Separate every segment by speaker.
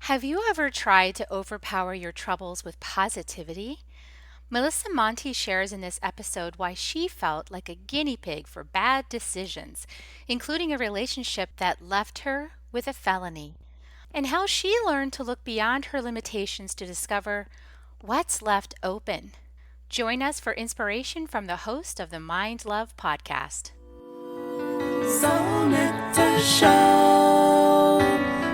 Speaker 1: Have you ever tried to overpower your troubles with positivity? Melissa Monte shares in this episode why she felt like a guinea pig for bad decisions, including a relationship that left her with a felony, and how she learned to look beyond her limitations to discover what's left open. Join us for inspiration from the host of the Mind Love podcast.
Speaker 2: Soul Nectar Show.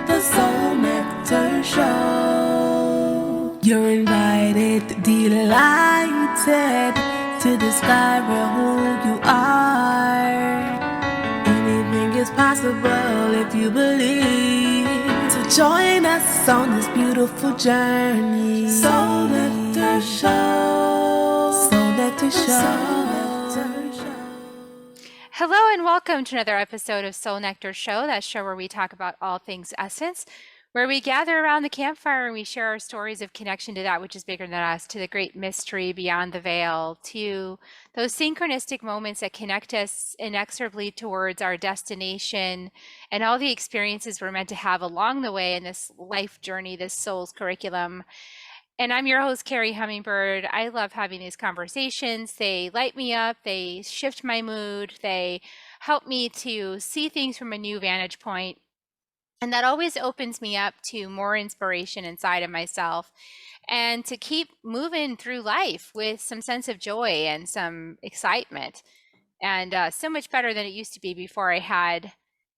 Speaker 2: The Soul Nectar Show. You're invited, delighted to discover who you are. Anything is possible if you believe. So join us on this beautiful journey. Soul Nectar Show. Soul Nectar Show.
Speaker 1: Hello and welcome to another episode of Soul Nectar Show, that show where we talk about all things essence, where we gather around the campfire and we share our stories of connection to that which is bigger than us, to the great mystery beyond the veil, to those synchronistic moments that connect us inexorably towards our destination and all the experiences we're meant to have along the way in this life journey, this soul's curriculum. And I'm your host, Carrie Hummingbird. I love having these conversations. They light me up, they shift my mood, they help me to see things from a new vantage point. And that always opens me up to more inspiration inside of myself and to keep moving through life with some sense of joy and some excitement. And so much better than it used to be before I had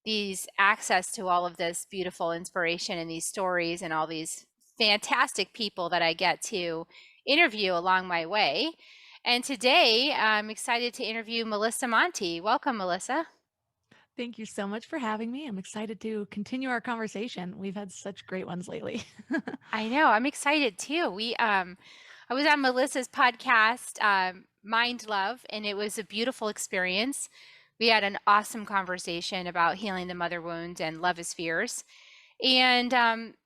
Speaker 1: these access to all of this beautiful inspiration and these stories and all these fantastic people that I get to interview along my way. And today I'm excited to interview Melissa Monte. Welcome, Melissa.
Speaker 3: Thank you so much for having me. I'm excited to continue our conversation. We've had such great ones lately.
Speaker 1: I know, I'm excited too. I was on Melissa's podcast, Mind Love, and it was a beautiful experience. We had an awesome conversation about healing the mother wound and love is fierce. And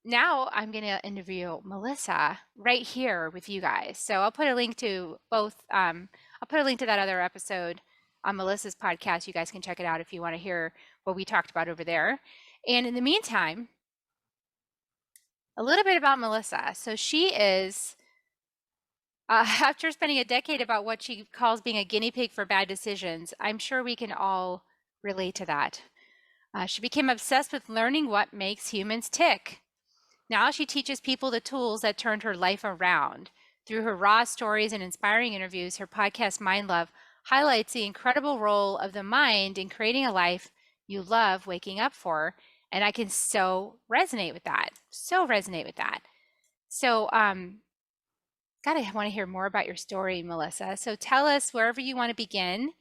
Speaker 1: now I'm going to interview Melissa right here with you guys. So I'll put a link to both. I'll put a link to that other episode on Melissa's podcast. You guys can check it out if you want to hear what we talked about over there. And in the meantime, a little bit about Melissa. So she is, after spending a decade about what she calls being a guinea pig for bad decisions, I'm sure we can all relate to that. She became obsessed with learning what makes humans tick. Now she teaches people the tools that turned her life around. Through her raw stories and inspiring interviews, her podcast, Mind Love, highlights the incredible role of the mind in creating a life you love waking up for. And I can so resonate with that. So resonate with that. So, God, I want to hear more about your story, Melissa. So tell us, wherever you want to begin,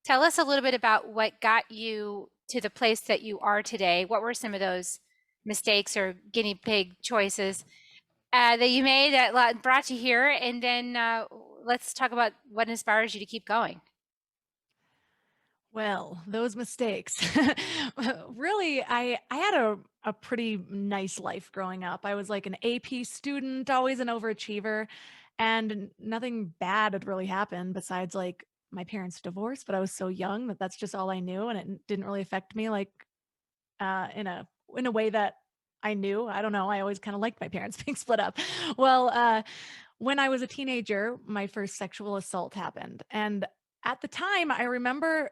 Speaker 1: tell us a little bit about what got you to the place that you are today. What were some of those mistakes or guinea pig choices that you made that brought you here? And then let's talk about what inspires you to keep going.
Speaker 3: Well, those mistakes. Really, I had a pretty nice life growing up. I was like an AP student, always an overachiever, and nothing bad had really happened besides like my parents' divorce, but I was so young that that's just all I knew and it didn't really affect me like in a way that I knew. I don't know. I always kind of liked my parents being split up. Well, when I was a teenager, my first sexual assault happened. And at the time, I remember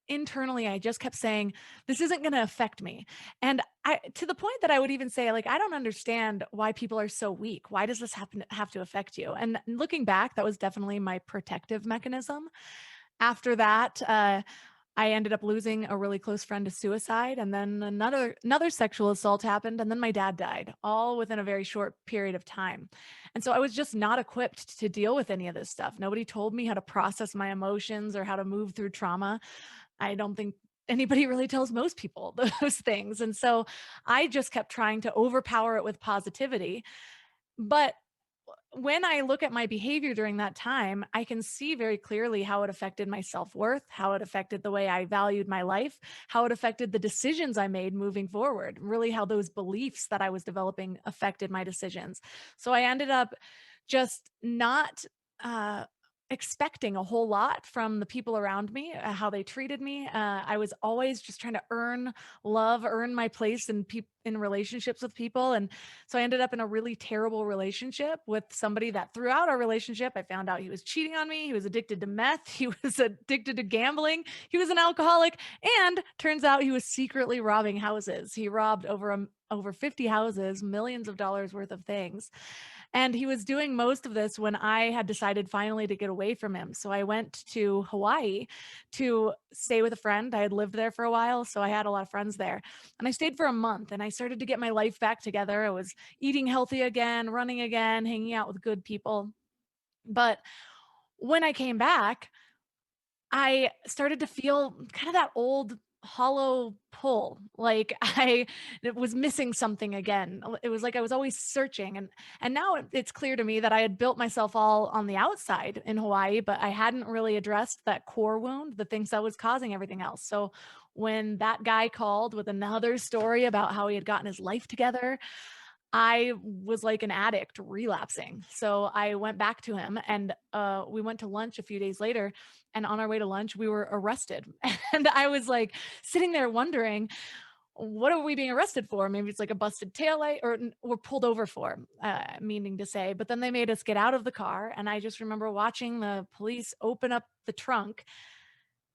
Speaker 3: internally I just kept saying this isn't going to affect me, and I to the point that I would even say like I don't understand why people are so weak. Why does this have to affect you? And looking back, that was definitely my protective mechanism. After that, I ended up losing a really close friend to suicide, and then another sexual assault happened, and then my dad died, all within a very short period of time. And so I was just not equipped to deal with any of this stuff. Nobody told me how to process my emotions or how to move through trauma. I don't think anybody really tells most people those things. And so I just kept trying to overpower it with positivity. But when I look at my behavior during that time, I can see very clearly how it affected my self worth, how it affected the way I valued my life, how it affected the decisions I made moving forward, really how those beliefs that I was developing affected my decisions. So I ended up just not expecting a whole lot from the people around me, how they treated me. I was always just trying to earn love, earn my place in in relationships with people. And so I ended up in a really terrible relationship with somebody that throughout our relationship, I found out he was cheating on me. He was addicted to meth. He was addicted to gambling. He was an alcoholic. And turns out he was secretly robbing houses. He robbed over 50 houses, millions of dollars worth of things. And he was doing most of this when I had decided finally to get away from him. So I went to Hawaii to stay with a friend. I had lived there for a while, so I had a lot of friends there. And I stayed for a month and I started to get my life back together. I was eating healthy again, running again, hanging out with good people. But when I came back, I started to feel kind of that old hollow pull, like I it was missing something again. It was like I was always searching, and now it's clear to me that I had built myself all on the outside in Hawaii, but I hadn't really addressed that core wound, the things that was causing everything else. So when that guy called with another story about how he had gotten his life together, I was like an addict relapsing. So I went back to him and we went to lunch a few days later. And on our way to lunch, we were arrested. And I was like sitting there wondering, what are we being arrested for? Maybe it's like a busted taillight or we're pulled over for, meaning to say. But then they made us get out of the car. And I just remember watching the police open up the trunk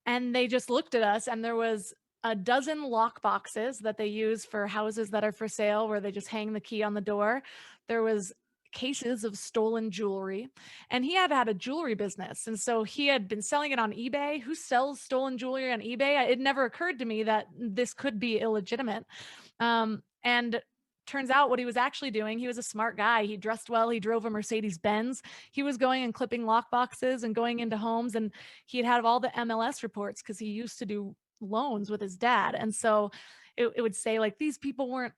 Speaker 3: and they just looked at us and there was a dozen lock boxes that they use for houses that are for sale where they just hang the key on the door. There was cases of stolen jewelry, and he had had a jewelry business, and so he had been selling it on eBay. Who sells stolen jewelry on eBay? It never occurred to me that this could be illegitimate. And turns out what he was actually doing, he was a smart guy. He dressed well. He drove a Mercedes Benz. He was going and clipping lock boxes and going into homes, and he'd have all the MLS reports because he used to do loans with his dad. And so it would say like these people weren't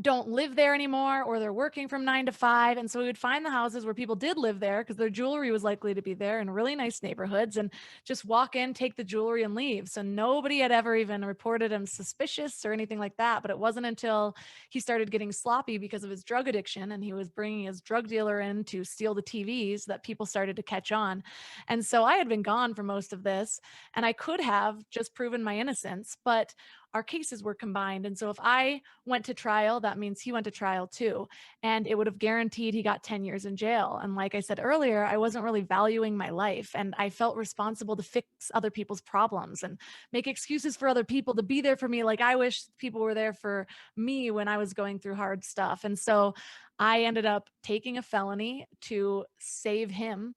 Speaker 3: don't live there anymore or they're working from 9 to 5. And so we would find the houses where people did live there because their jewelry was likely to be there in really nice neighborhoods and just walk in, take the jewelry and leave. So nobody had ever even reported him suspicious or anything like that. But it wasn't until he started getting sloppy because of his drug addiction and he was bringing his drug dealer in to steal the TVs that people started to catch on. And so I had been gone for most of this and I could have just proven my innocence, but our cases were combined. And so if I went to trial, that means he went to trial too. And it would have guaranteed he got 10 years in jail. And like I said earlier, I wasn't really valuing my life. And I felt responsible to fix other people's problems and make excuses for other people to be there for me. Like I wish people were there for me when I was going through hard stuff. And so I ended up taking a felony to save him.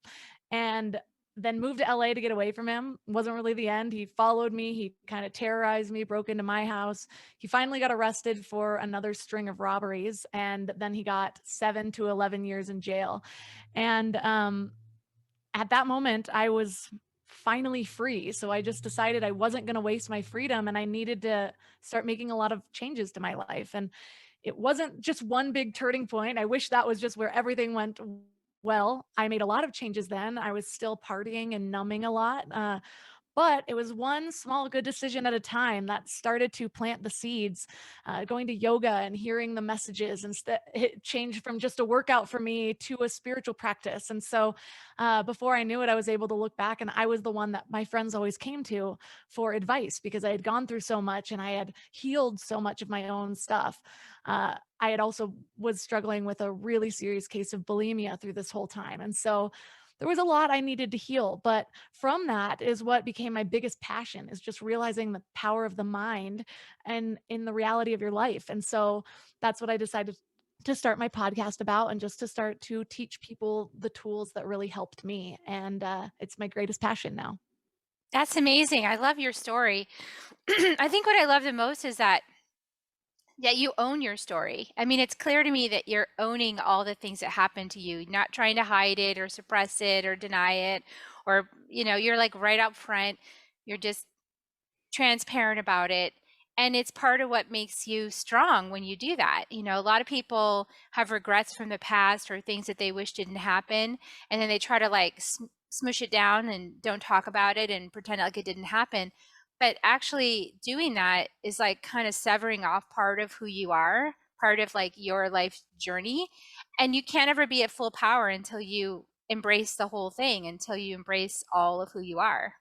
Speaker 3: And then moved to LA to get away from him. Wasn't really the end. He followed me. He kind of terrorized me, broke into my house. He finally got arrested for another string of robberies. And then he got 7 to 11 years in jail. And at that moment, I was finally free. So I just decided I wasn't going to waste my freedom and I needed to start making a lot of changes to my life. And it wasn't just one big turning point. I wish that was just where everything went well. I made a lot of changes then. I was still partying and numbing a lot. But it was one small good decision at a time that started to plant the seeds. Going to yoga and hearing the messages, and it changed from just a workout for me to a spiritual practice. And so before I knew it, I was able to look back and I was the one that my friends always came to for advice because I had gone through so much and I had healed so much of my own stuff. I had also was struggling with a really serious case of bulimia through this whole time. And so there was a lot I needed to heal, but from that is what became my biggest passion is just realizing the power of the mind and in the reality of your life. And so that's what I decided to start my podcast about and just to start to teach people the tools that really helped me. And it's my greatest passion now.
Speaker 1: That's amazing. I love your story. I think what I love the most is that you own your story. I mean, it's clear to me that you're owning all the things that happened to you, not trying to hide it or suppress it or deny it, or you're like right up front. You're just transparent about it. And it's part of what makes you strong when you do that. A lot of people have regrets from the past or things that they wish didn't happen. And then they try to like smush it down and don't talk about it and pretend like it didn't happen. But actually doing that is like kind of severing off part of who you are, part of like your life journey. And you can't ever be at full power until you embrace the whole thing, until you embrace all of who you are.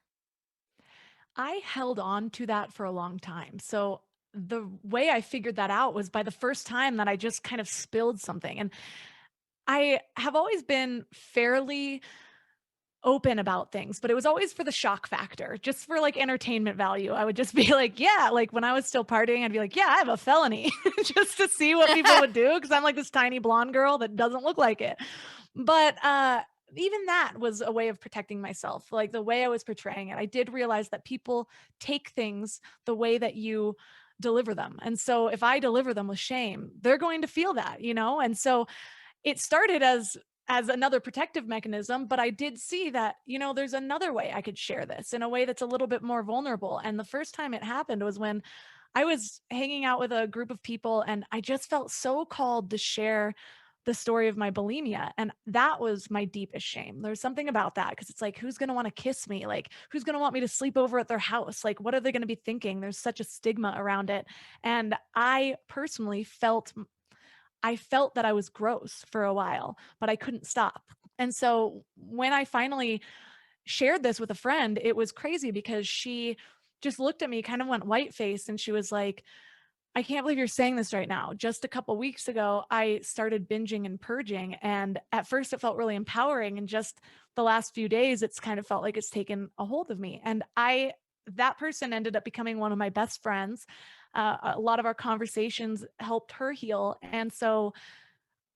Speaker 3: I held on to that for a long time. So the way I figured that out was by the first time that I just kind of spilled something. And I have always been fairly open about things, but it was always for the shock factor, just for like entertainment value. I would just be like, yeah, like when I was still partying, I'd be like, yeah, I have a felony just to see what people would do because I'm like this tiny blonde girl that doesn't look like it. But even that was a way of protecting myself. Like the way I was portraying it, I did realize that people take things the way that you deliver them. And so if I deliver them with shame, they're going to feel that, you know? And so it started as another protective mechanism, but I did see that, you know, there's another way I could share this in a way that's a little bit more vulnerable. And the first time it happened was when I was hanging out with a group of people and I just felt so called to share the story of my bulimia. And that was my deepest shame. There's something about that because it's like, who's going to want to kiss me? Like, who's going to want me to sleep over at their house? Like, what are they going to be thinking? There's such a stigma around it. And I personally felt that I was gross for a while, but I couldn't stop. And so when I finally shared this with a friend, it was crazy because she just looked at me, kind of went white faced, and she was like, I can't believe you're saying this right now. Just a couple weeks ago, I started binging and purging. And at first, it felt really empowering. And just the last few days, it's kind of felt like it's taken a hold of me. And that person ended up becoming one of my best friends. A lot of our conversations helped her heal. And so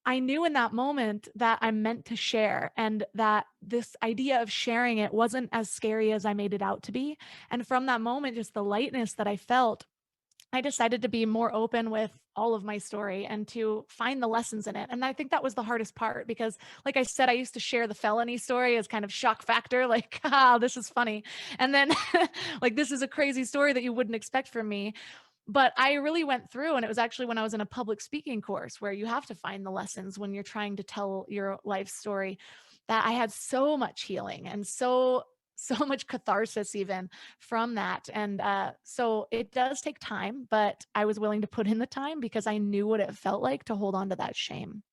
Speaker 3: I knew in that moment that I'm meant to share and that this idea of sharing it wasn't as scary as I made it out to be. And from that moment, just the lightness that I felt, I decided to be more open with all of my story and to find the lessons in it. And I think that was the hardest part because, like I said, I used to share the felony story as kind of shock factor, like, ah, this is funny. And then, like, this is a crazy story that you wouldn't expect from me. But I really went through, and it was actually when I was in a public speaking course where you have to find the lessons when you're trying to tell your life story, that I had so much healing and so much catharsis even from that. And so it does take time, but I was willing to put in the time because I knew what it felt like to hold on to that shame.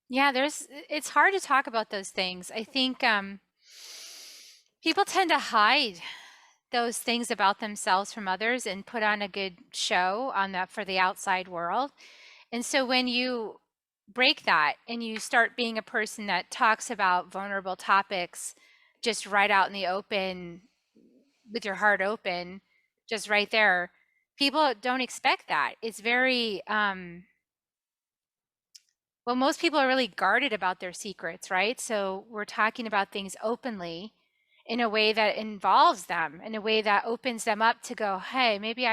Speaker 1: Yeah, it's hard to talk about those things. I think people tend to hide those things about themselves from others and put on a good show on that for the outside world. And so when you break that and you start being a person that talks about vulnerable topics just right out in the open with your heart open, just right there, people don't expect that. It's very well, most people are really guarded about their secrets, right? So we're talking about things openly in a way that involves them, in a way that opens them up to go, hey, maybe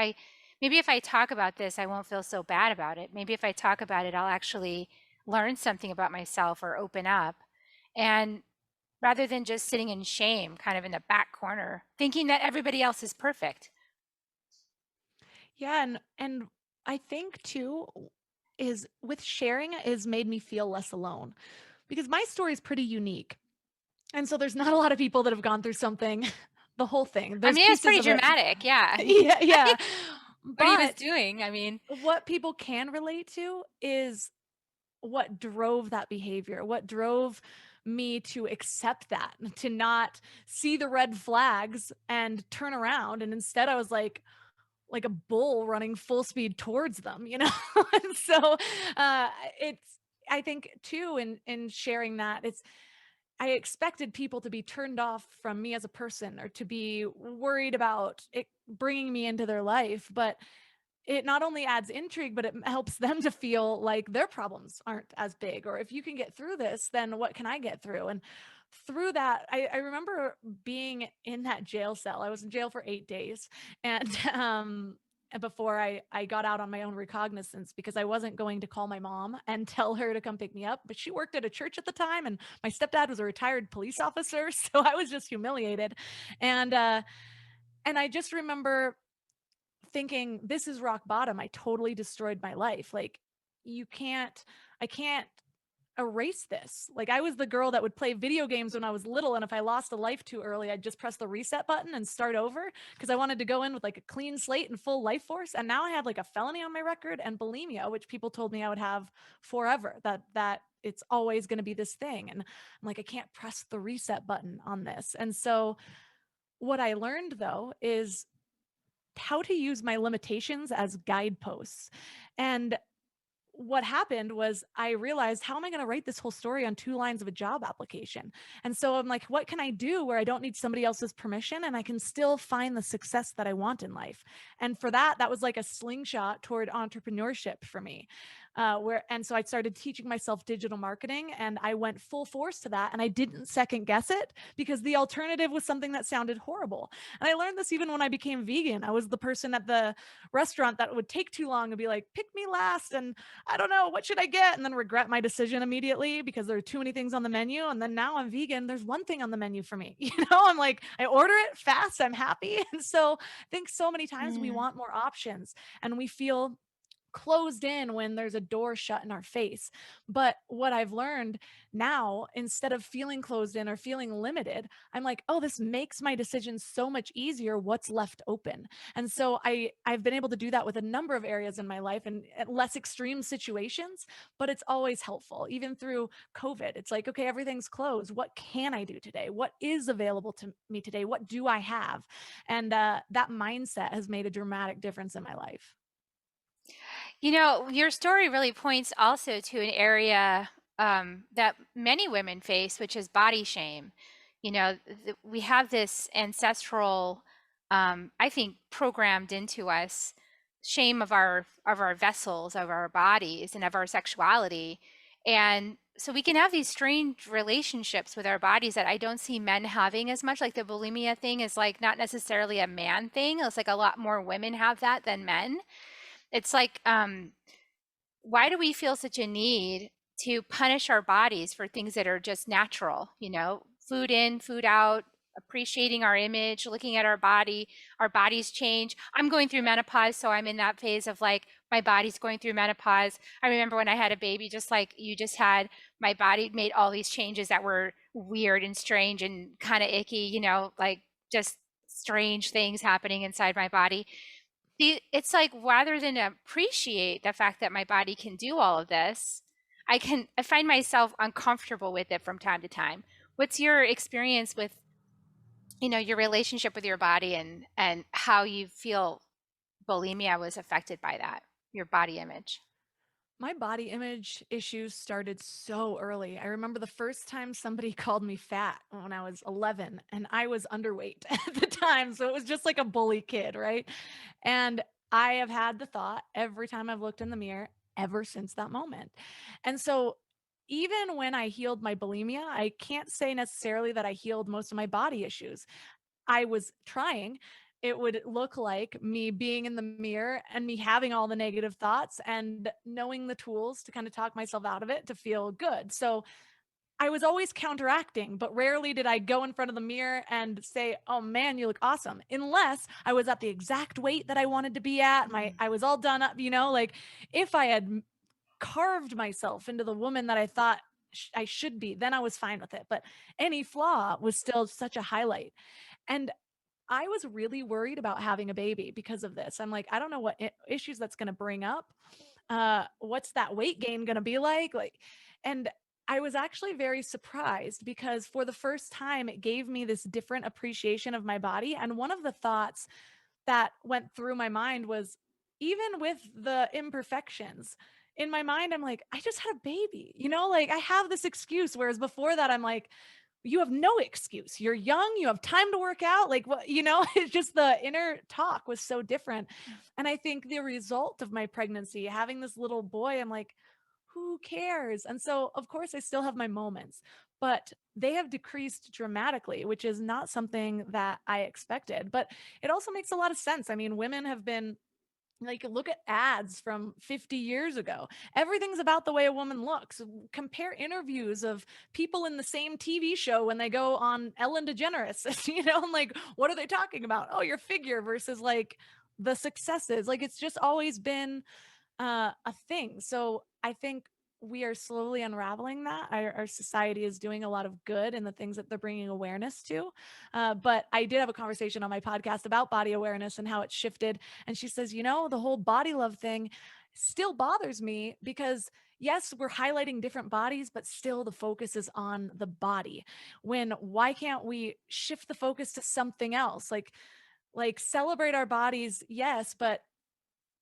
Speaker 1: if I talk about this, I won't feel so bad about it. Maybe if I talk about it, I'll actually learn something about myself or open up. And rather than just sitting in shame, kind of in the back corner, thinking that everybody else is perfect.
Speaker 3: Yeah, and I think too is with sharing is made me feel less alone because my story is pretty unique. And so there's not a lot of people that have gone through something, the whole thing.
Speaker 1: I
Speaker 3: There's
Speaker 1: mean, it's
Speaker 3: pieces
Speaker 1: pretty
Speaker 3: of it.
Speaker 1: dramatic. Yeah.
Speaker 3: Yeah, yeah.
Speaker 1: What he was
Speaker 3: But
Speaker 1: doing. I mean,
Speaker 3: what people can relate to is what drove that behavior, what drove me to accept that, to not see the red flags and turn around. And instead I was like a bull running full speed towards them, you know? And so it's, I think too, in sharing that, it's, I expected people to be turned off from me as a person or to be worried about it bringing me into their life. But it not only adds intrigue, but it helps them to feel like their problems aren't as big. Or if you can get through this, then what can I get through? And through that, I remember being in that jail cell. I was in jail for 8 days. And before I got out on my own recognizance because I wasn't going to call my mom and tell her to come pick me up. But she worked at a church at the time, and my stepdad was a retired police officer. So I was just humiliated. And I just remember thinking, this is rock bottom. I totally destroyed my life. Like, I can't erase this. Like, I was the girl that would play video games when I was little. And if I lost a life too early, I'd just press the reset button and start over because I wanted to go in with like a clean slate and full life force. And now I had like a felony on my record and bulimia, which people told me I would have forever, that it's always going to be this thing. And I'm like, I can't press the reset button on this. And so what I learned though is how to use my limitations as guideposts. And what happened was I realized, how am I going to write this whole story on 2 lines of a job application? And so I'm like, what can I do where I don't need somebody else's permission and I can still find the success that I want in life? And for that, that was like a slingshot toward entrepreneurship for me. And so I started teaching myself digital marketing and I went full force to that. And I didn't second guess it because the alternative was something that sounded horrible. And I learned this even when I became vegan. I was the person at the restaurant that would take too long and be like, pick me last. And I don't know, what should I get? And then regret my decision immediately because there are too many things on the menu. And then now I'm vegan. There's one thing on the menu for me. I'm like, I order it fast, I'm happy. And so I think so many times we
Speaker 1: Mm.
Speaker 3: want more options and we feel closed in when there's a door shut in our face. But what I've learned now, instead of feeling closed in or feeling limited, I'm like, oh, this makes my decisions so much easier. What's left open? And so I've been able to do that with a number of areas in my life and at less extreme situations, but it's always helpful. Even through COVID, it's like, okay, everything's closed. What can I do today? What is available to me today? What do I have? And that mindset has made a dramatic difference in my life.
Speaker 1: Your story really points also to an area that many women face, which is body shame. We have this ancestral, I think, programmed into us shame of our vessels, of our bodies, and of our sexuality, and so we can have these strange relationships with our bodies that I don't see men having as much. Like the bulimia thing is like not necessarily a man thing. It's like a lot more women have that than men. It's like, why do we feel such a need to punish our bodies for things that are just natural? Food in, food out, appreciating our image, looking at our bodies change. I'm going through menopause, so I'm in that phase of like my body's going through menopause. I remember when I had a baby, just like you just had, my body made all these changes that were weird and strange and kind of icky, like just strange things happening inside my body. It's like rather than appreciate the fact that my body can do all of this, I find myself uncomfortable with it from time to time. What's your experience with, your relationship with your body and how you feel bulimia was affected by that, your body image?
Speaker 3: My body image issues started so early. I remember the first time somebody called me fat when I was 11 and I was underweight at the time. So it was just like a bully kid, right? And I have had the thought every time I've looked in the mirror ever since that moment. And so even when I healed my bulimia, I can't say necessarily that I healed most of my body issues. I was trying. It would look like me being in the mirror and me having all the negative thoughts and knowing the tools to kind of talk myself out of it to feel good. So I was always counteracting, but rarely did I go in front of the mirror and say, "Oh man, you look awesome." Unless I was at the exact weight that I wanted to be at,
Speaker 1: Mm.
Speaker 3: I was all done up, like if I had carved myself into the woman that I thought I should be, then I was fine with it. But any flaw was still such a highlight. And I was really worried about having a baby because of this. I'm like, I don't know what issues that's going to bring up. What's that weight gain going to be like? And I was actually very surprised because for the first time, it gave me this different appreciation of my body. And one of the thoughts that went through my mind was, even with the imperfections, in my mind, I'm like, I just had a baby, like I have this excuse. Whereas before that, I'm like, you have no excuse. You're young, you have time to work out. Like, what, it's just the inner talk was so different. And I think the result of my pregnancy, having this little boy, I'm like, who cares? And so, of course, I still have my moments, but they have decreased dramatically, which is not something that I expected. But it also makes a lot of sense. I mean, women have been like, look at ads from 50 years ago. Everything's about the way a woman looks. Compare interviews of people in the same TV show when they go on Ellen DeGeneres, and like, what are they talking about? Oh, your figure versus like the successes. Like, it's just always been a thing. So I think we are slowly unraveling that. Our society is doing a lot of good in the things that they're bringing awareness to. But I did have a conversation on my podcast about body awareness and how it shifted. And she says, the whole body love thing still bothers me because yes, we're highlighting different bodies, but still the focus is on the body. Why can't we shift the focus to something else? Like, Like, celebrate our bodies, yes, but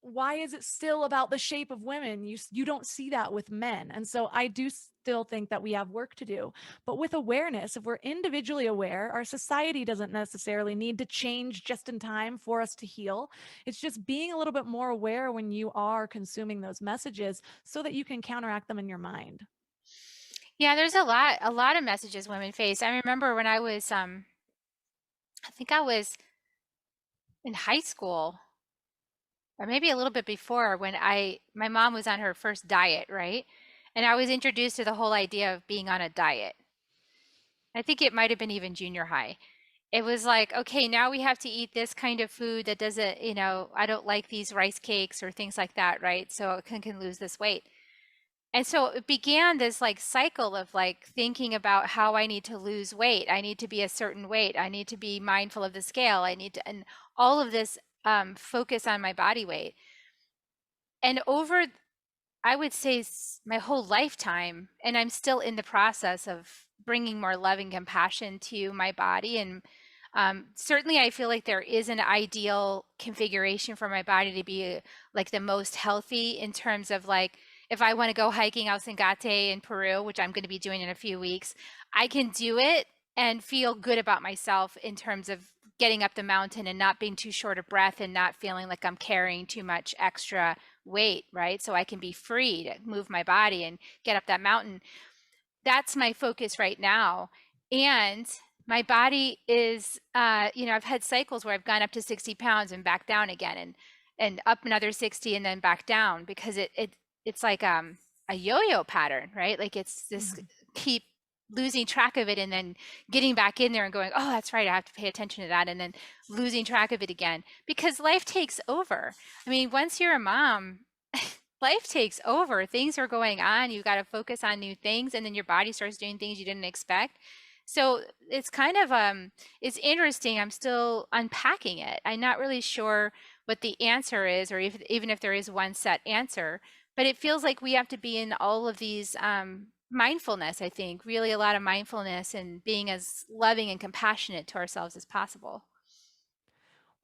Speaker 3: why is it still about the shape of women? You don't see that with men. And so I do still think that we have work to do. But with awareness, if we're individually aware, our society doesn't necessarily need to change just in time for us to heal. It's just being a little bit more aware when you are consuming those messages so that you can counteract them in your mind.
Speaker 1: Yeah, there's a lot of messages women face. I remember when I was I think I was in high school or maybe a little bit before when my mom was on her first diet, right? And I was introduced to the whole idea of being on a diet. I think it might have been even junior high. It was like, okay, now we have to eat this kind of food that doesn't, I don't like these rice cakes or things like that, right? So I can lose this weight. And so it began this like cycle of like thinking about how I need to lose weight. I need to be a certain weight. I need to be mindful of the scale. I need to, and all of this focus on my body weight. And over I would say my whole lifetime, and I'm still in the process of bringing more love and compassion to my body. And certainly, I feel like there is an ideal configuration for my body to be like the most healthy in terms of like if I want to go hiking out Sangate in Peru, which I'm going to be doing in a few weeks, I can do it and feel good about myself in terms of getting up the mountain and not being too short of breath and not feeling like I'm carrying too much extra weight, right? So I can be free to move my body and get up that mountain. That's my focus right now. And my body is, I've had cycles where I've gone up to 60 pounds and back down again and up another 60 and then back down because it's like a yo-yo pattern, right? Like it's this
Speaker 3: Mhm.
Speaker 1: keep losing track of it and then getting back in there and going, oh, that's right, I have to pay attention to that, and then losing track of it again because life takes over. I mean, once you're a mom, life takes over. Things are going on. You got to focus on new things, and then your body starts doing things you didn't expect. So it's kind of it's interesting. I'm still unpacking it. I'm not really sure what the answer is, or even if there is one set answer. But it feels like we have to be in all of these mindfulness. I think really a lot of mindfulness and being as loving and compassionate to ourselves as possible.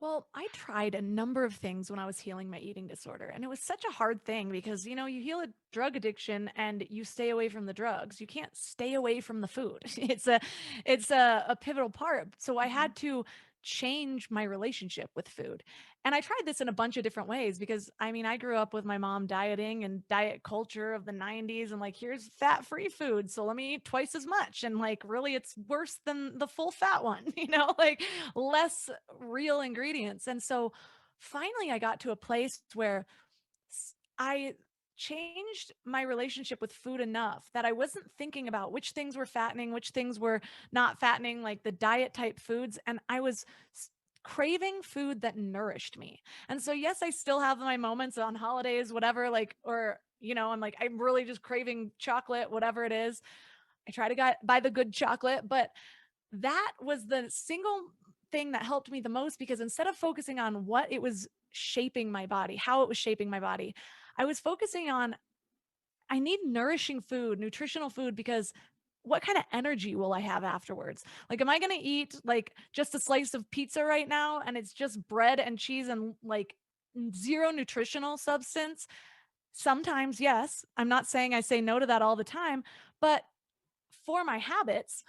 Speaker 3: Well, I tried a number of things when I was healing my eating disorder, and it was such a hard thing because, you heal a drug addiction and you stay away from the drugs. You can't stay away from the food. It's a pivotal part. So I
Speaker 1: Mhm.
Speaker 3: had to change my relationship with food. And I tried this in a bunch of different ways because I mean, I grew up with my mom dieting and diet culture of the 90s and like here's fat-free food, so let me eat twice as much and like really it's worse than the full fat one, like less real ingredients. And so finally I got to a place where I changed my relationship with food enough that I wasn't thinking about which things were fattening, which things were not fattening, like the diet type foods. And I was craving food that nourished me. And so, yes, I still have my moments on holidays, whatever, like, or, I'm like, I'm really just craving chocolate, whatever it is. I try to buy the good chocolate, but that was the single thing that helped me the most because instead of focusing on what it was shaping my body, how it was shaping my body, I was focusing on I need nourishing food, nutritional food because what kind of energy will I have afterwards? Like, am I going to eat like just a slice of pizza right now and it's just bread and cheese and like zero nutritional substance? Sometimes, yes. I'm not saying I say no to that all the time, but for my habits,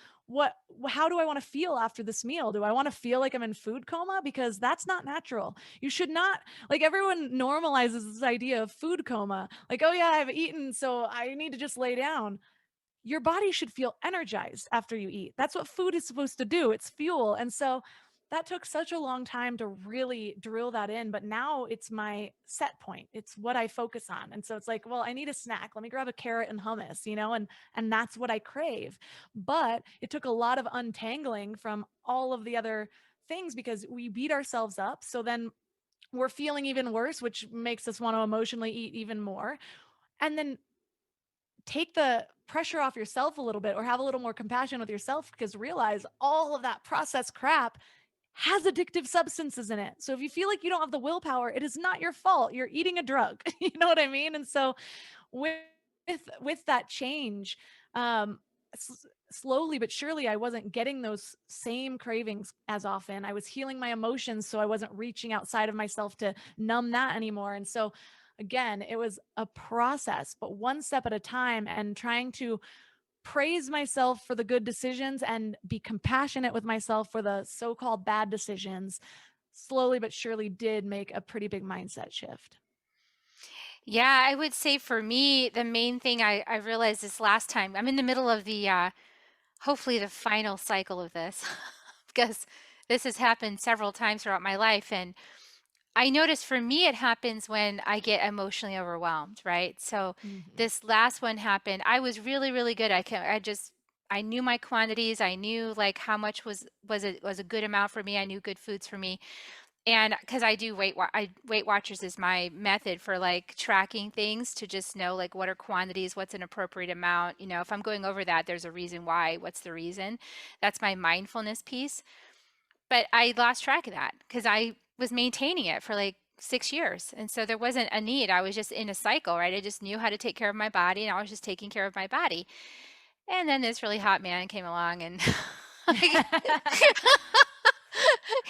Speaker 3: how do I want to feel after this meal? Do I want to feel like I'm in food coma? Because that's not natural. You should not, like, everyone normalizes this idea of food coma. Like, oh yeah, I've eaten, so I need to just lay down. Your body should feel energized after you eat. That's what food is supposed to do. It's fuel. And so that took such a long time to really drill that in, but now it's my set point. It's what I focus on. And so it's like, well, I need a snack. Let me grab a carrot and hummus, and that's what I crave. But it took a lot of untangling from all of the other things because we beat ourselves up. So then we're feeling even worse, which makes us want to emotionally eat even more. And then take the pressure off yourself a little bit or have a little more compassion with yourself because realize all of that processed crap has addictive substances in it. So if you feel like you don't have the willpower, it is not your fault. You're eating a drug. You know what I mean? And so with with that change, um slowly but surely I wasn't getting those same cravings as often. I was healing my emotions, so I wasn't reaching outside of myself to numb that anymore. And so again, it was a process, but one step at a time, and trying to praise myself for the good decisions and be compassionate with myself for the so-called bad decisions slowly but surely did make a pretty big mindset shift.
Speaker 1: Yeah, I would say for me, the main thing I realized this last time, I'm in the middle of the hopefully the final cycle of this because this has happened several times throughout my life. And I notice for me, it happens when I get emotionally overwhelmed, right? So
Speaker 3: Mhm.
Speaker 1: this last one happened. I was really, really good. I knew my quantities. I knew like how much was a good amount for me. I knew good foods for me. And because I do Weight Watchers is my method for like tracking things to just know like what are quantities, what's an appropriate amount. You know, if I'm going over that, there's a reason why. What's the reason? That's my mindfulness piece. But I lost track of that because I was maintaining it for like 6 years. And so there wasn't a need. I was just in a cycle, right? I just knew how to take care of my body and I was just taking care of my body. And then this really hot man came along and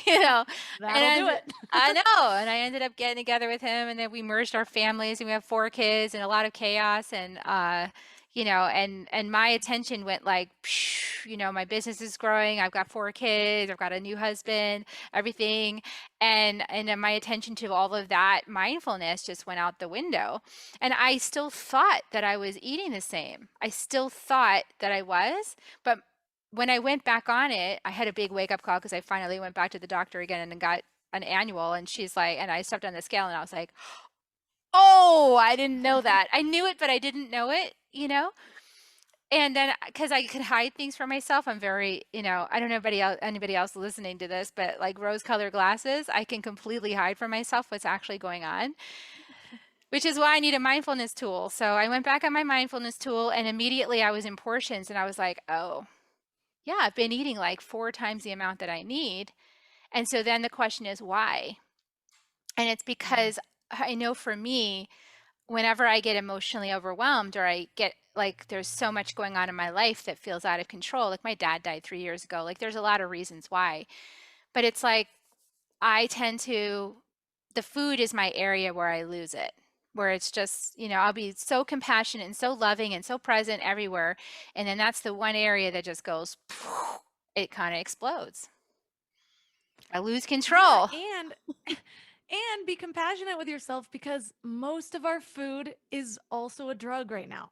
Speaker 1: you know,
Speaker 3: That'll do
Speaker 1: and
Speaker 3: it.
Speaker 1: I know, and I ended up getting together with him, and then we merged our families, and we have 4 kids, and a lot of chaos, and and my attention went like, my business is growing. I've got 4 kids. I've got a new husband, everything, and then my attention to all of that mindfulness just went out the window, and I still thought that I was eating the same. I still thought that I was, but when I went back on it, I had a big wake up call because I finally went back to the doctor again and got an annual. And she's like, and I stepped on the scale and I was like, oh, I didn't know that. I knew it, but I didn't know it, you know? And then because I could hide things from myself, I'm very, I don't know anybody else listening to this, but like rose colored glasses, I can completely hide from myself what's actually going on, which is why I need a mindfulness tool. So I went back on my mindfulness tool and immediately I was in portions and I was like, oh, yeah, I've been eating like 4 times the amount that I need. And so then the question is why? And it's
Speaker 3: Mm.
Speaker 1: because I know for me, whenever I get emotionally overwhelmed or I get like there's so much going on in my life that feels out of control, like my dad died 3 years ago, like there's a lot of reasons why. But it's like I tend to, the food is my area where I lose it. Where it's just, I'll be so compassionate and so loving and so present everywhere. And then that's the one area that just goes, it kind of explodes. I lose
Speaker 3: Yeah,
Speaker 1: control.
Speaker 3: and be compassionate with yourself because most of our food is also a drug right now.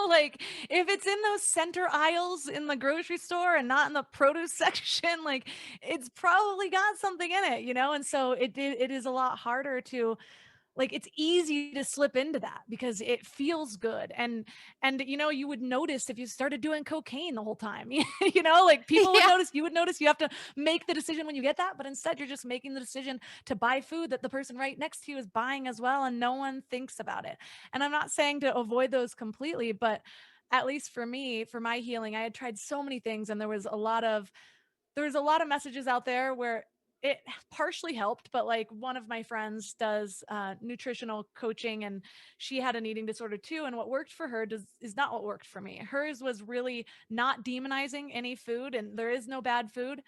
Speaker 3: Like if it's in those center aisles in the grocery store and not in the produce section, like it's probably got something in it, And so it is a lot harder to, like, it's easy to slip into that because it feels good. And you would notice if you started doing cocaine the whole time. Like people would
Speaker 1: Yeah.
Speaker 3: notice, you would notice, you have to make the decision when you get that, but instead you're just making the decision to buy food that the person right next to you is buying as well, and no one thinks about it. And I'm not saying to avoid those completely, but at least for me, for my healing, I had tried so many things, and there was a lot of messages out there where it partially helped, but like one of my friends does nutritional coaching, and she had an eating disorder too, and what worked for her is not what worked for me. Hers was really not demonizing any food, and there is no bad food.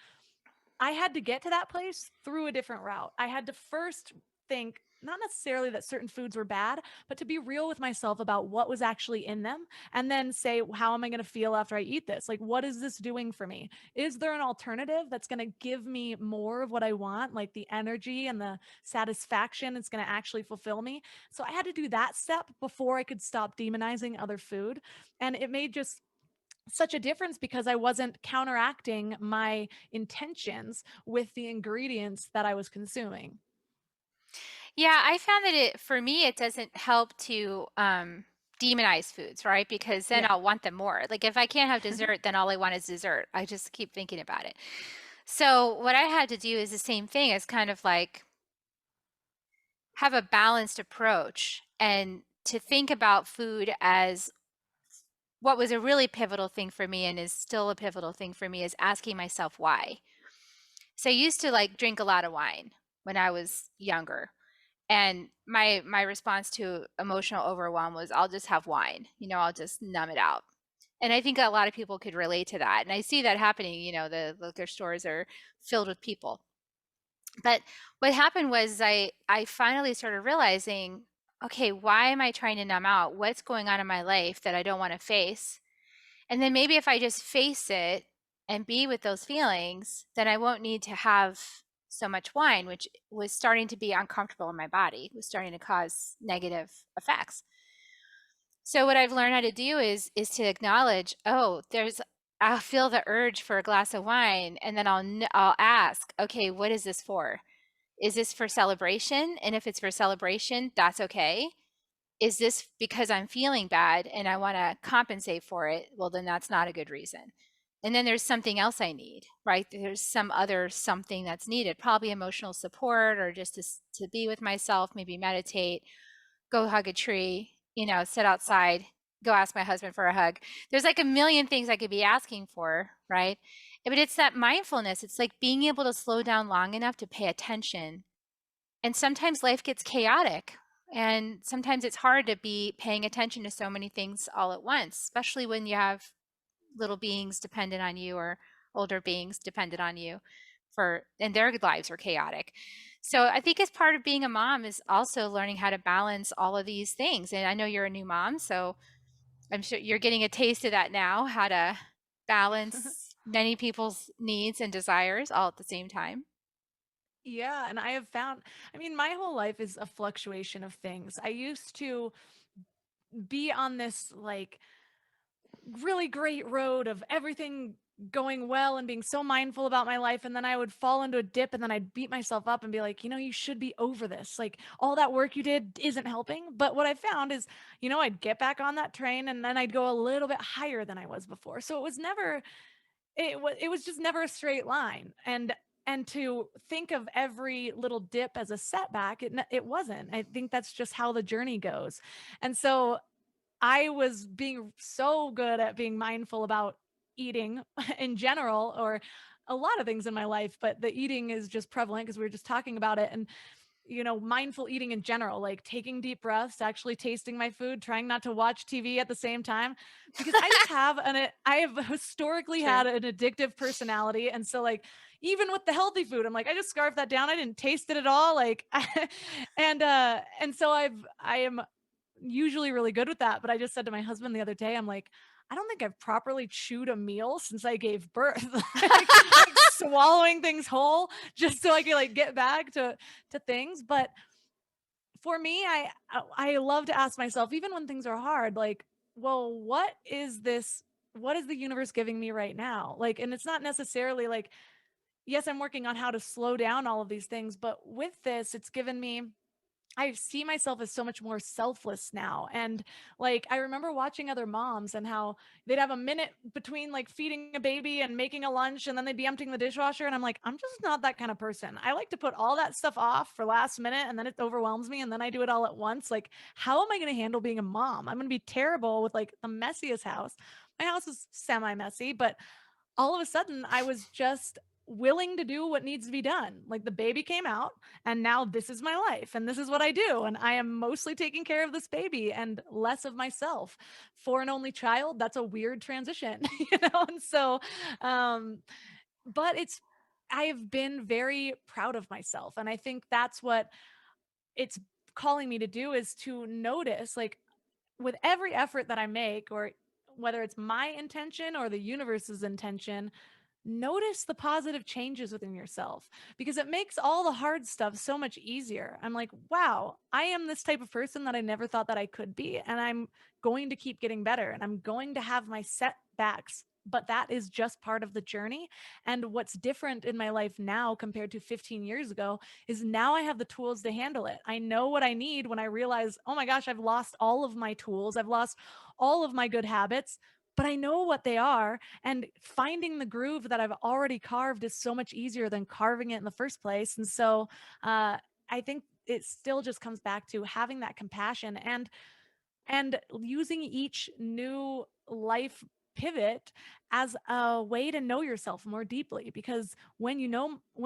Speaker 3: I had to get to that place through a different route. I had to first think, not necessarily that certain foods were bad, but to be real with myself about what was actually in them, and then say, how am I going to feel after I eat this? Like, what is this doing for me? Is there an alternative that's going to give me more of what I want, like the energy and the satisfaction it's going to actually fulfill me? So I had to do that step before I could stop demonizing other food. And it made just such a difference because I wasn't counteracting my intentions with the ingredients that I was consuming.
Speaker 1: Yeah, I found that for me, it doesn't help to demonize foods, right? Because then
Speaker 3: Yeah.
Speaker 1: I'll want them more. Like if I can't have dessert, then all I want is dessert. I just keep thinking about it. So what I had to do is the same thing as kind of like have a balanced approach and to think about food as what was a really pivotal thing for me and is still a pivotal thing for me is asking myself why. So I used to like drink a lot of wine when I was younger. And my response to emotional overwhelm was I'll just have wine. I'll just numb it out. And I think a lot of people could relate to that. And I see that happening, the liquor stores are filled with people. But what happened was I finally started realizing, okay, why am I trying to numb out? What's going on in my life that I don't want to face? And then maybe if I just face it and be with those feelings, then I won't need to have so much wine, which was starting to be uncomfortable in my body, was starting to cause negative effects. So what I've learned how to do is to acknowledge, oh, I'll feel the urge for a glass of wine, and then I'll ask, okay, what is this for? Is this for celebration? And if it's for celebration, that's okay. Is this because I'm feeling bad and I want to compensate for it? Well, then that's not a good reason. And then there's something else I need, right? There's some other something that's needed, probably emotional support or just to be with myself, maybe meditate, go hug a tree, sit outside, go ask my husband for a hug. There's like a million things I could be asking for, right? But it's that mindfulness. It's like being able to slow down long enough to pay attention. And sometimes life gets chaotic. And sometimes it's hard to be paying attention to so many things all at once, especially when you have little beings dependent on you or older beings dependent on you and their lives are chaotic. So I think as part of being a mom is also learning how to balance all of these things. And I know you're a new mom, so I'm sure you're getting a taste of that now, how to balance many people's needs and desires all at the same time.
Speaker 3: Yeah, and I have found, I mean, my whole life is a fluctuation of things. I used to be on this like really great road of everything going well and being so mindful about my life, and then I would fall into a dip, and then I'd beat myself up and be like, you should be over this, like all that work you did isn't helping. But what I found is, I'd get back on that train, and then I'd go a little bit higher than I was before. So it was just never a straight line. And to think of every little dip as a setback, it wasn't. I think that's just how the journey goes. And so I was being so good at being mindful about eating in general, or a lot of things in my life, but the eating is just prevalent because we were just talking about it. And mindful eating in general, like taking deep breaths, actually tasting my food, trying not to watch TV at the same time, because I have historically
Speaker 1: True.
Speaker 3: had an addictive personality. And so, like, even with the healthy food, I'm like, I just scarfed that down. I didn't taste it at all. Like, and so I am usually really good with that. But I just said to my husband the other day, I'm like, I don't think I've properly chewed a meal since I gave birth. like swallowing things whole just so I can like get back to things. But for me, I love to ask myself, even when things are hard, like, well, what is the universe giving me right now? Like, and it's not necessarily like, yes, I'm working on how to slow down all of these things, but with this, it's given me, I see myself as so much more selfless now. And like, I remember watching other moms and how they'd have a minute between like feeding a baby and making a lunch, and then they'd be emptying the dishwasher. And I'm like, I'm just not that kind of person. I like to put all that stuff off for last minute, and then it overwhelms me. And then I do it all at once. Like, how am I going to handle being a mom? I'm going to be terrible with like the messiest house. My house is semi messy, but all of a sudden I was just willing to do what needs to be done. Like the baby came out, and now this is my life and this is what I do. And I am mostly taking care of this baby and less of myself. For an only child, that's a weird transition, And so, um, but I have been very proud of myself. And I think that's what it's calling me to do, is to notice, like, with every effort that I make, or whether it's my intention or the universe's intention, notice the positive changes within yourself, because it makes all the hard stuff so much easier. I'm like, wow, I am this type of person that I never thought that I could be. And I'm going to keep getting better, and I'm going to have my setbacks. But that is just part of the journey. And what's different in my life now compared to 15 years ago is now I have the tools to handle it. I know what I need when I realize, oh my gosh, I've lost all of my tools. I've lost all of my good habits, but I know what they are. And finding the groove that I've already carved is so much easier than carving it in the first place. And so I think it still just comes back to having that compassion, and using each new life pivot as a way to know yourself more deeply. Because when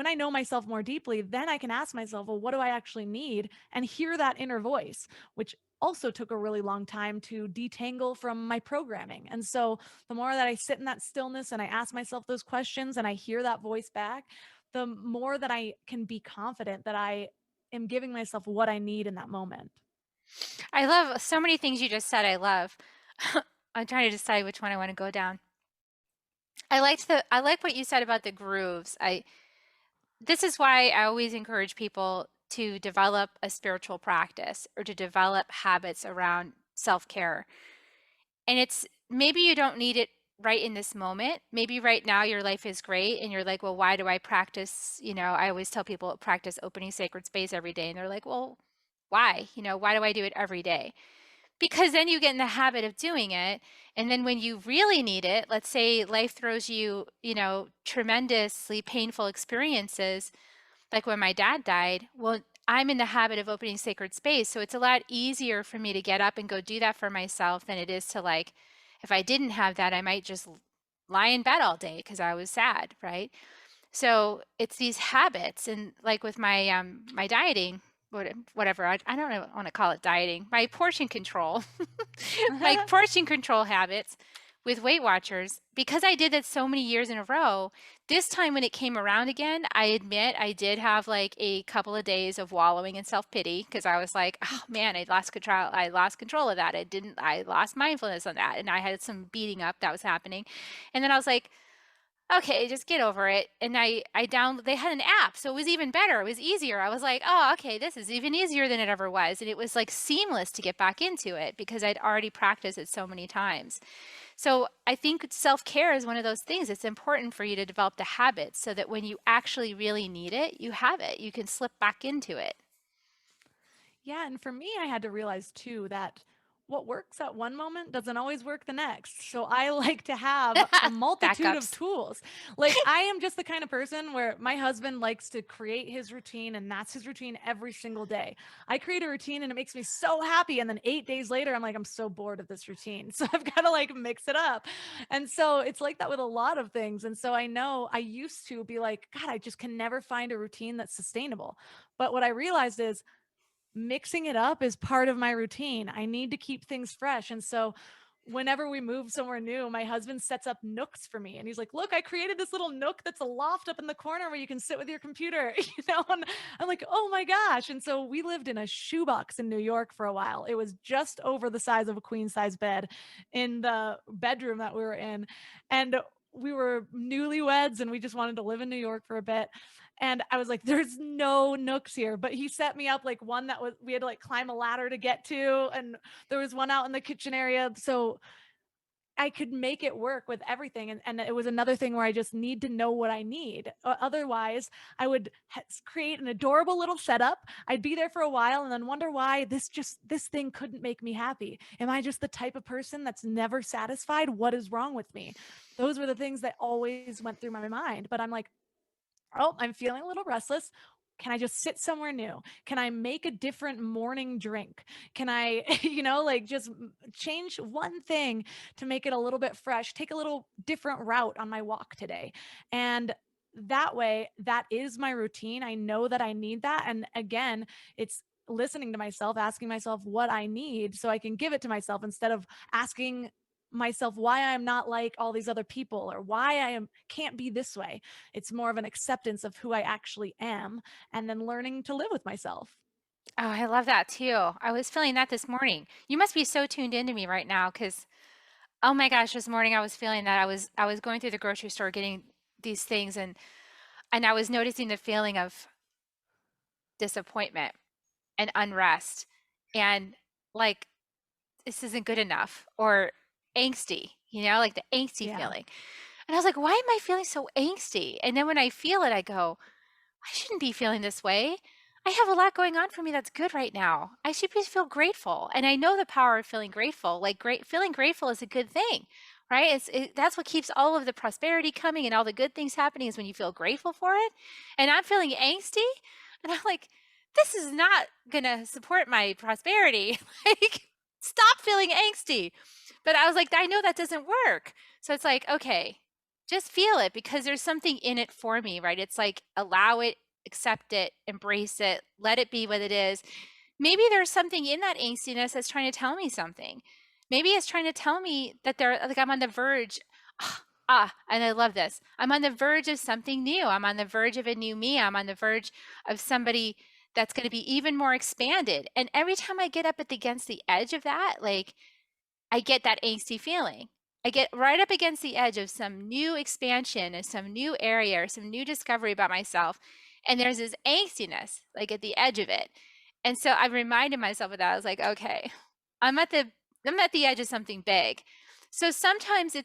Speaker 3: I know myself more deeply, then I can ask myself, well, what do I actually need, and hear that inner voice, which also took a really long time to detangle from my programming. And so the more that I sit in that stillness and I ask myself those questions and I hear that voice back, the more that I can be confident that I am giving myself what I need in that moment.
Speaker 1: I love so many things you just said. I love. I'm trying to decide which one I want to go down. I like what you said about the grooves. I This is why I always encourage people to develop a spiritual practice or to develop habits around self-care. And it's maybe you don't need it right in this moment. Maybe right now your life is great and you're like, well, why do I practice? I always tell people practice opening sacred space every day. And they're like, well, why? Why do I do it every day? Because then you get in the habit of doing it. And then when you really need it, let's say life throws you, tremendously painful experiences, like when my dad died. Well, I'm in the habit of opening sacred space. So it's a lot easier for me to get up and go do that for myself than it is to, like, if I didn't have that, I might just lie in bed all day because I was sad, right? So it's these habits, and like with my dieting, whatever, I don't want to call it dieting, my portion control, my portion control habits with Weight Watchers, because I did that so many years in a row. This time when it came around again, I admit I did have like a couple of days of wallowing in self-pity because I was like, oh man, I lost control of that. I lost mindfulness on that, and I had some beating up that was happening. And then I was like, okay, just get over it. And they had an app, so it was even better. It was easier. I was like, oh, okay, this is even easier than it ever was. And it was like seamless to get back into it because I'd already practiced it so many times. So I think self-care is one of those things. It's important for you to develop the habits so that when you actually really need it, you have it. You can slip back into it.
Speaker 3: Yeah, and for me, I had to realize too that what works at one moment doesn't always work the next. So I like to have a multitude of
Speaker 1: Backups.
Speaker 3: tools. Like I am just the kind of person where my husband likes to create his routine and that's his routine every single day. I create a routine and it makes me so happy and then 8 days later I'm like I'm so bored of this routine. So I've got to like mix it up. And so it's like that with a lot of things. And so I know I used to be like god, I just can never find a routine that's sustainable. But what I realized is mixing it up is part of my routine. I need to keep things fresh. And so whenever we move somewhere new, my husband sets up nooks for me. And he's like, look, I created this little nook that's a loft up in the corner where you can sit with your computer, and I'm like, oh my gosh. And so we lived in a shoebox in New York for a while. It was just over the size of a queen size bed in the bedroom that we were in. And we were newlyweds and we just wanted to live in New York for a bit. And I was like, there's no nooks here. But he set me up like one that was, we had to like climb a ladder to get to. And there was one out in the kitchen area. So I could make it work with everything. And it was another thing where I just need to know what I need. Otherwise, I would create an adorable little setup. I'd be there for a while and then wonder why this thing couldn't make me happy. Am I just the type of person that's never satisfied? What is wrong with me? Those were the things that always went through my mind. But I'm like, oh, I'm feeling a little restless. Can I just sit somewhere new? Can I make a different morning drink? Can I, like just change one thing to make it a little bit fresh, take a little different route on my walk today? And that way, that is my routine. I know that I need that. And again, it's listening to myself, asking myself what I need so I can give it to myself instead of asking myself why I'm not like all these other people or why I am can't be this way. It's more of an acceptance of who I actually am and then learning to live with myself.
Speaker 1: Oh, I love that too. I was feeling that this morning. You must be so tuned into me right now because, oh my gosh, this morning I was feeling that I was going through the grocery store getting these things, and I was noticing the feeling of disappointment and unrest and like this isn't good enough or angsty, like the angsty
Speaker 3: Yeah.
Speaker 1: feeling. And I was like, why am I feeling so angsty? And then when I feel it, I go, I shouldn't be feeling this way. I have a lot going on for me that's good right now. I should feel grateful. And I know the power of feeling grateful. Like feeling grateful is a good thing, right? That's what keeps all of the prosperity coming and all the good things happening is when you feel grateful for it. And I'm feeling angsty. And I'm like, this is not going to support my prosperity. Like, stop feeling angsty. But I was like, I know that doesn't work. So it's like, okay, just feel it because there's something in it for me, right? It's like allow it, accept it, embrace it, let it be what it is. maybe there's something in that angstiness that's trying to tell me something. Maybe it's trying to tell me that like I'm on the verge. And I love this. I'm on the verge of something new. I'm on the verge of a new me. I'm on the verge of somebody that's going to be even more expanded. And every time I get up against the edge of that, like I get that angsty feeling. I get right up against the edge of some new expansion and some new area or some new discovery about myself. And there's this angstiness like at the edge of it. And so I reminded myself of that. I was like, okay, I'm at the I'm at the edge of something big. So sometimes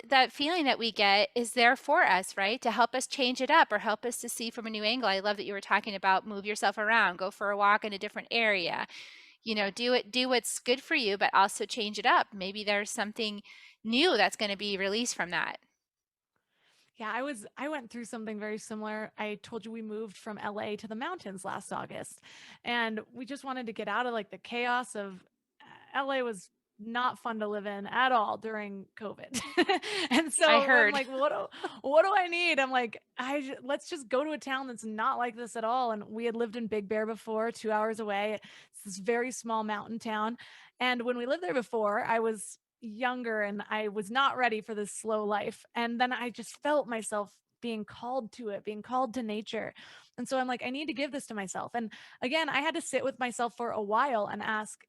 Speaker 1: that feeling that we get is there for us, right? To help us change it up or help us to see from a new angle. I love that you were talking about move yourself around, go for a walk in a different area, do what's good for you, but also change it up. Maybe there's something new that's going to be released from that.
Speaker 3: Yeah, I went through something very similar. I told you we moved from LA to the mountains last August, and we just wanted to get out of like the chaos of LA was not fun to live in at all during COVID. And
Speaker 1: I
Speaker 3: so I'm
Speaker 1: heard.
Speaker 3: like, what do I need? I'm like, let's just go to a town that's not like this at all. And we had lived in Big Bear before, 2 hours away. It's this very small mountain town. And when we lived there before, I was younger and I was not ready for this slow life. And then I just felt myself being called to it, being called to nature. And so I'm like, I need to give this to myself. And again, I had to sit with myself for a while and ask,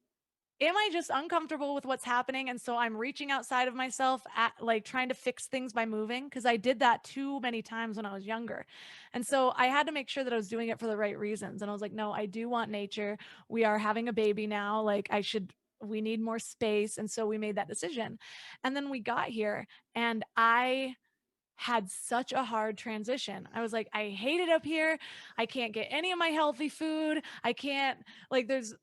Speaker 3: am I just uncomfortable with what's happening? And so I'm reaching outside of myself at like trying to fix things by moving because I did that too many times when I was younger. And so I had to make sure that I was doing it for the right reasons. And I was like, no, I do want nature. We are having a baby now. Like we need more space. And so we made that decision. And then we got here and I had such a hard transition. I was like, I hate it up here. I can't get any of my healthy food. I can't, like, the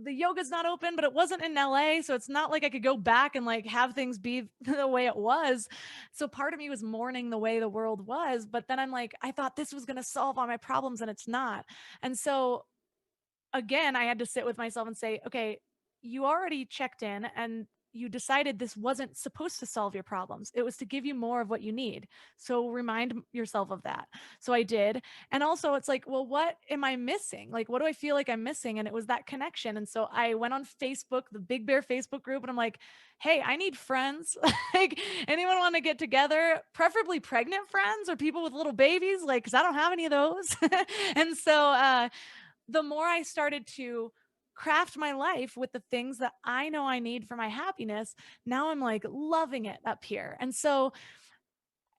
Speaker 3: yoga's not open, but it wasn't in LA. So it's not like I could go back and like have things be the way it was. So part of me was mourning the way the world was. But then I'm like, I thought this was going to solve all my problems and it's not. And so again, I had to sit with myself and say, okay, you already checked in and you decided this wasn't supposed to solve your problems. It was to give you more of what you need. So remind yourself of that. So I did. And also, it's like, well, what am I missing? Like, what do I feel like I'm missing? And it was that connection. And so I went on Facebook, the Big Bear Facebook group, and I'm like, hey, I need friends. Like, anyone want to get together? Preferably pregnant friends or people with little babies, like, because I don't have any of those. And so, the more I started to craft my life with the things that I know I need for my happiness, now I'm like loving it up here. And so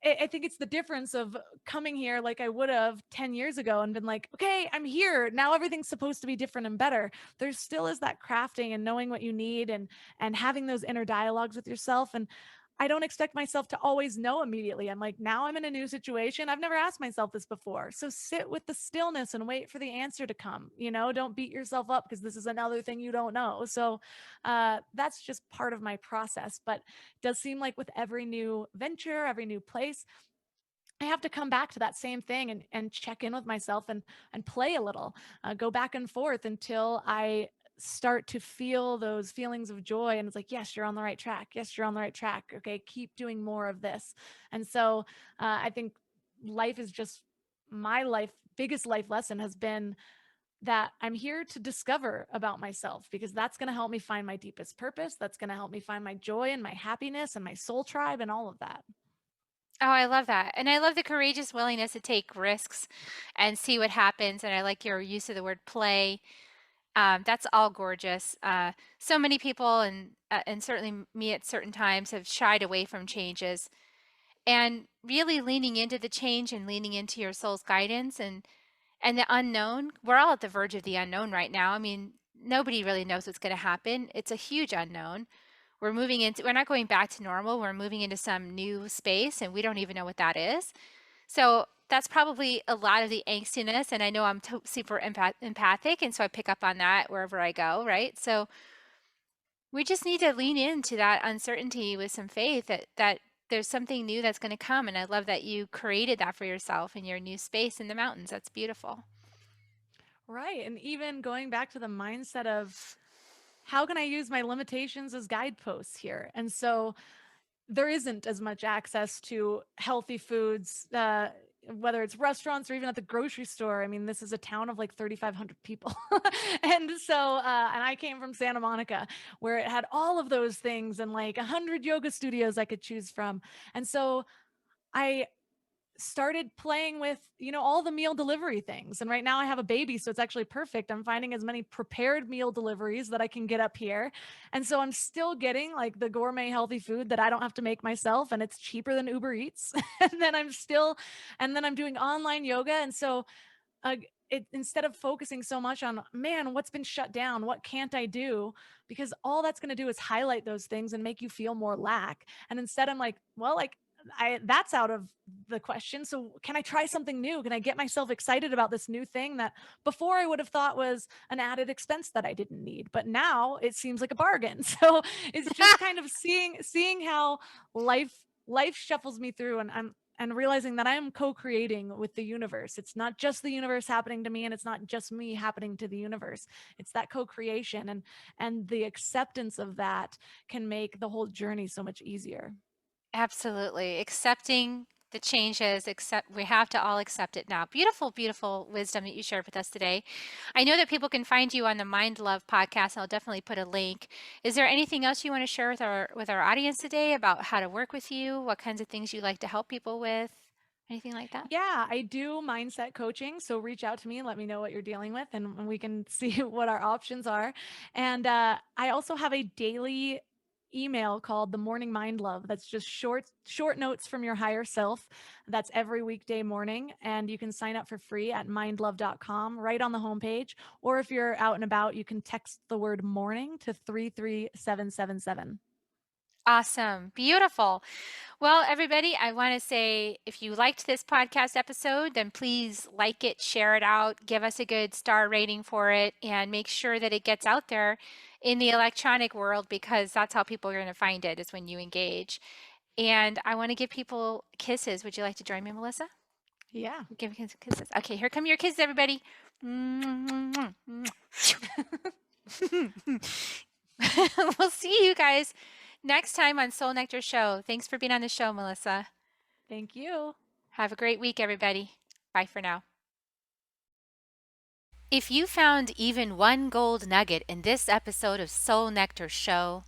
Speaker 3: I think it's the difference of coming here like I would have 10 years ago and been like, okay, I'm here. Now everything's supposed to be different and better. There still is that crafting and knowing what you need and having those inner dialogues with yourself. And I don't expect myself to always know immediately. I'm like, now I'm in a new situation. I've never asked myself this before. So sit with the stillness and wait for the answer to come. Don't beat yourself up because this is another thing you don't know. So that's just part of my process. But it does seem like with every new venture, every new place, I have to come back to that same thing and check in with myself and play a little, go back and forth until I start to feel those feelings of joy. And it's like, yes, you're on the right track. Yes, you're on the right track. Okay, keep doing more of this. And so I think life is just biggest life lesson has been that I'm here to discover about myself because that's going to help me find my deepest purpose. That's going to help me find my joy and my happiness and my soul tribe and all of that.
Speaker 1: Oh, I love that. And I love the courageous willingness to take risks and see what happens. And I like your use of the word play. That's all gorgeous. So many people, and certainly me at certain times, have shied away from changes. And really leaning into the change and leaning into your soul's guidance and the unknown. We're all at the verge of the unknown right now. I mean, nobody really knows what's going to happen. It's a huge unknown. We're not going back to normal. We're moving into some new space and we don't even know what that is. So that's probably a lot of the angstiness. And I know I'm super empathic. And so I pick up on that wherever I go, right? So we just need to lean into that uncertainty with some faith that there's something new that's going to come. And I love that you created that for yourself in your new space in the mountains. That's beautiful.
Speaker 3: Right. And even going back to the mindset of how can I use my limitations as guideposts here? And so there isn't as much access to healthy foods. whether it's restaurants or even at the grocery store. I mean, this is a town of like 3,500 people. And so, and I came from Santa Monica, where it had all of those things and like 100 yoga studios I could choose from. And so I started playing with, all the meal delivery things. And right now I have a baby, so it's actually perfect. I'm finding as many prepared meal deliveries that I can get up here. And so I'm still getting like the gourmet healthy food that I don't have to make myself, and it's cheaper than Uber Eats. And then I'm doing online yoga. And so instead of focusing so much on, man, what's been shut down, what can't I do, because all that's going to do is highlight those things and make you feel more lack. And instead I'm like, well, like, that's out of the question. So can I try something new? Can I get myself excited about this new thing that before I would have thought was an added expense that I didn't need, but now it seems like a bargain. So it's just kind of seeing how life shuffles me through, and realizing that I am co-creating with the universe. It's not just the universe happening to me, and it's not just me happening to the universe. It's that co-creation, and the acceptance of that can make the whole journey so much easier.
Speaker 1: Absolutely. Accepting the changes, accept we have to all accept it now. Beautiful, beautiful wisdom that you shared with us today. I know that people can find you on the Mind Love podcast. I'll definitely put a link. Is there anything else you want to share with our audience today about how to work with you? What kinds of things you like to help people with? Anything like that?
Speaker 3: Yeah, I do mindset coaching. So reach out to me and let me know what you're dealing with, and we can see what our options are. And I also have a daily email called the Morning Mind Love. That's just short notes from your higher self. That's every weekday morning. And you can sign up for free at mindlove.com right on the homepage. Or if you're out and about, you can text the word morning to 33777.
Speaker 1: Awesome. Beautiful. Well, everybody, I want to say if you liked this podcast episode, then please like it, share it out, give us a good star rating for it, and make sure that it gets out there in the electronic world, because that's how people are going to find it, is when you engage. And I want to give people kisses. Would you like to join me, Melissa?
Speaker 3: Yeah.
Speaker 1: Give kisses. Okay, here come your kisses, everybody. We'll see you guys next time on Soul Nectar Show. Thanks for being on the show, Melissa.
Speaker 3: Thank you.
Speaker 1: Have a great week, everybody. Bye for now. If you found even one gold nugget in this episode of Soul Nectar Show,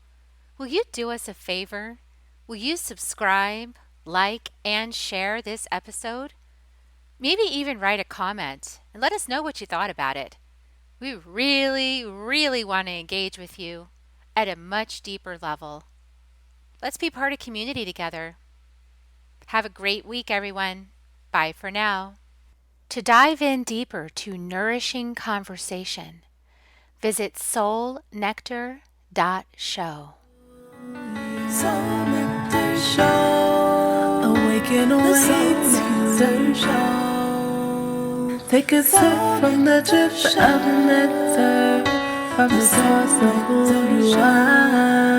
Speaker 1: will you do us a favor? Will you subscribe, like, and share this episode? Maybe even write a comment and let us know what you thought about it. We really, really want to engage with you at a much deeper level. Let's be part of community together. Have a great week, everyone. Bye for now. To dive in deeper to nourishing conversation, visit soulnectar.show.
Speaker 2: Soul Nectar Show. Awaken, awake to show. Take a sip from the drip of the nectar, from the source of who you are.